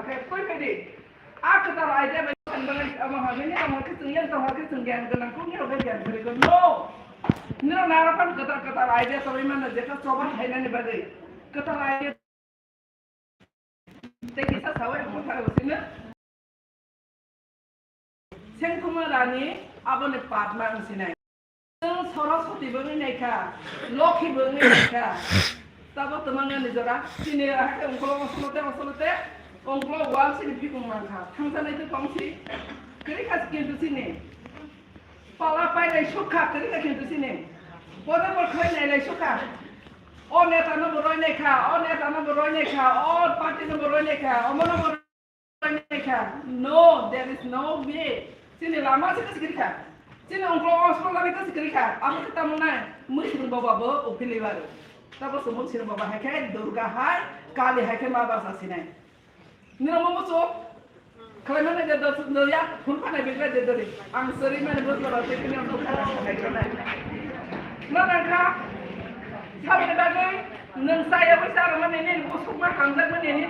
kayak kue pedi. Aku tahu aja bukan dengan mahal ini kamu kesenggan tahu kesenggan dengan kunya udah jangan berikan no. Ini narapan kata aja tapi mana dia kan coba hanya nih badai. Kata aja. Tekisa sawah yang mau tahu sini. 생품을아니 아버님 빠트만 시네 서러서티 버니네카 로키 버니네카 따고 뜨만게 니저라 시네 하게 옹클로 솔로테 옹클로 와시니 피고만카 탕산에도 방시 그리카 킨도 시네 팔라파이레 쇼카 그리카 킨도 시네 보다볼 커이네레 쇼카 오 네타노 버로이네카 오 네타노 버로이네카 오 파티노 버로이네카 오모노 버로이네카 No, there is no way. Sini lama sih kesegerikan. Sini ongklo sekolah itu kesegerikan. Aku ketemu naik, mesti bawa bawa upili baru. Tapi semua sini bawa hakai, durga hai, kali hakai mabas asini. Ini nama musuh. Kalau mana dia dah ya, pun mana bila dia dari. Angsari mana buat orang teknik untuk hakai naik. Mana kah? Siapa yang bagai? Neng saya besar mana ini, musuh mah kangdang mana ini.